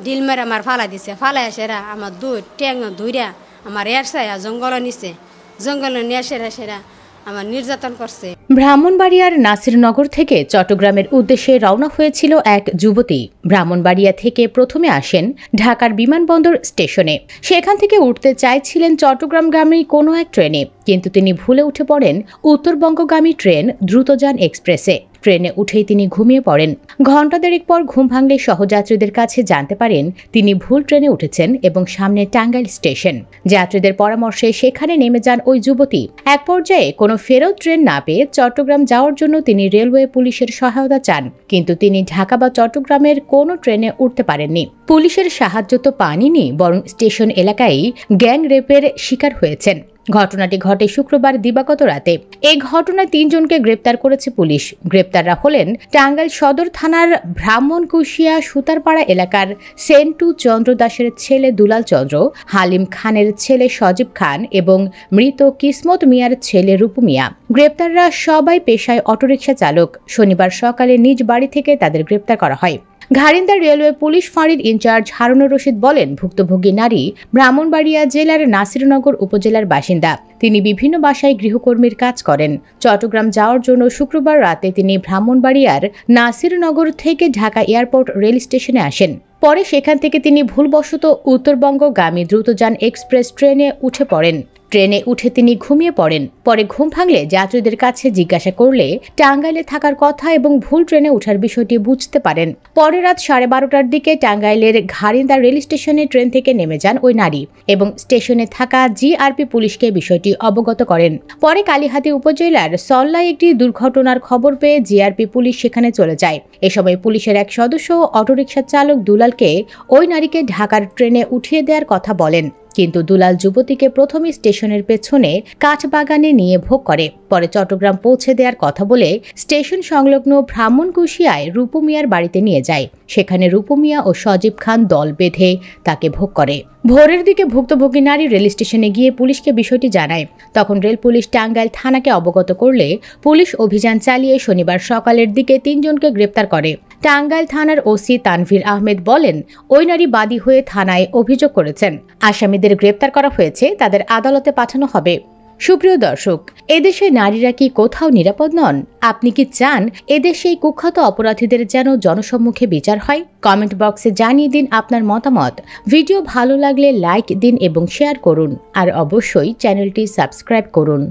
Deal মেরে আমার ফালাই দিছে, ফালাই সেরা আমার ট্যাং ধুইরা আমার এরসায়া জঙ্গল নিছে, জঙ্গল নিয়ে সেরা আমার নির্যাতন করছে। ব্রাহ্মণবাড়িয়ার নাসিরনগর থেকে চট্টগ্রামের উদ্দেশ্যে রওনা হয়েছিল এক যুবতী। ব্রাহ্মণবাড়িয়া থেকে প্রথমে আসেন ঢাকার বিমানবন্দর স্টেশনে। সেখান থেকে উঠতে চাইছিলেন চট্টগ্রামগামী কোনো এক ট্রেনে, কিন্তু তিনি ভুলে উঠে পড়েন উত্তরবঙ্গগামী ট্রেন দ্রুতযান এক্সপ্রেসে। ট্রেনে উঠেই তিনি ঘুমিয়ে পড়েন। ঘণ্টা দেড়েক পর ঘুম ভাঙলে সহযাত্রীদের কাছে জানতে পারেন তিনি ভুল ট্রেনে উঠেছেন এবং সামনে টাঙ্গাইল স্টেশন। যাত্রীদের পরামর্শে সেখানে নেমে যান ওই যুবতী। এক পর্যায়ে কোনো ফেরত ট্রেন না পেয়ে চট্টগ্রাম যাওয়ার জন্য তিনি রেলওয়ে পুলিশের সহায়তা চান, কিন্তু তিনি ঢাকা বা চট্টগ্রামের কোনো ট্রেনে উঠতে পারেননি। পুলিশের সাহায্য তো পাননি, বরং স্টেশন এলাকায় গ্যাং রেপের শিকার হয়েছেন। ঘটনাটি ঘটে শুক্রবার দিবাগত রাতে। এই ঘটনায় ৩ জনকে গ্রেপ্তার করেছে পুলিশ। গ্রেপ্তাররা হলেন টাঙ্গাইল সদর থানার ব্রাহ্মণকুশিয়া সুতারপাড়া এলাকার সেন্টু চন্দ্র দাসের ছেলে দুলাল চন্দ্র, হালিম খানের ছেলে সজীব খান এবং মৃত কিসমত মিয়ার ছেলে রূপু মিয়া। গ্রেপ্তাররা সবাই পেশায় অটোরিকশা চালক। শনিবার সকালে নিজ বাড়ি থেকে তাদের গ্রেপ্তার করা হয়। ঘারিন্দা রেলওয়ে পুলিশ ফাঁড়ির ইনচার্জ হারুনুর রশিদ বলেন, ভুক্তভোগী নারী ব্রাহ্মণবাড়িয়া জেলার নাসিরনগর উপজেলার বাসিন্দা। তিনি বিভিন্ন বাসায় গৃহকর্মীর কাজ করেন। চট্টগ্রাম যাওয়ার জন্য শুক্রবার রাতে তিনি ব্রাহ্মণবাড়িয়ার নাসিরনগর থেকে ঢাকা এয়ারপোর্ট রেল স্টেশনে আসেন। পরে সেখান থেকে তিনি ভুলবশত উত্তরবঙ্গগামী দ্রুতযান এক্সপ্রেস ট্রেনে উঠে পড়েন। ট্রেনে উঠে তিনি ঘুমিয়ে পড়েন। পরে ঘুম ভাঙলে যাত্রীদের কাছে জিজ্ঞাসা করলে টাঙ্গাইলে থাকার কথা এবং ভুল ট্রেনে ওঠার বিষয়টি বুঝতে পারেন। পরে রাত 12:30টার দিকে টাঙ্গাইলের ঘারিন্দা রেল স্টেশনে ট্রেন থেকে নেমে যান ওই নারী এবং স্টেশনে থাকা জিআরপি পুলিশকে বিষয়টি অবগত করেন। পরে কালিহাতী উপজেলার সল্লায় একটি দুর্ঘটনার খবর পেয়ে জিআরপি পুলিশ সেখানে চলে যায়। এ সময় পুলিশের এক সদস্য অটোরিকশা চালক দুলালকে ওই নারীকে ঢাকার ট্রেনে উঠিয়ে দেওয়ার কথা বলেন, কিন্তু দুলাল যুবতীকে প্রথমে স্টেশনের পেছনে কাঠবাগানে নিয়ে ভোগ করে। পরে চট্টগ্রাম পৌঁছে দেওয়ার কথা বলে স্টেশন সংলগ্ন ব্রাহ্মণকুশিয়ায় রূপু মিয়ার বাড়িতে নিয়ে যায়। সেখানে রূপু মিয়া ও সজীব খান দল বেঁধে তাকে ভোগ করে। ভোরের দিকে ভুক্তভোগী নারী রেল স্টেশনে গিয়ে পুলিশকে বিষয়টি জানায়। তখন রেল পুলিশ টাঙ্গাইল থানাকে অবগত করলে পুলিশ অভিযান চালিয়ে শনিবার সকালের দিকে ৩ জনকে গ্রেপ্তার করে। টাঙ্গাইল থানার ওসি তানভীর আহমেদ বলেন, ওই নারী বাদী হয়ে থানায় অভিযোগ করেছেন। আসামিদের গ্রেপ্তার করা হয়েছে, তাদের আদালতে পাঠানো হবে। সুপ্রিয় দর্শক, এদেশে নারীরা কি কোথাও নিরাপদ নন? আপনি কি চান এদেশে এই কুখ্যাত অপরাধীদের যেন জনসম্মুখে বিচার হয়? কমেন্ট বক্সে জানিয়ে দিন আপনার মতামত। ভিডিও ভালো লাগলে লাইক দিন এবং শেয়ার করুন, আর অবশ্যই চ্যানেলটি সাবস্ক্রাইব করুন।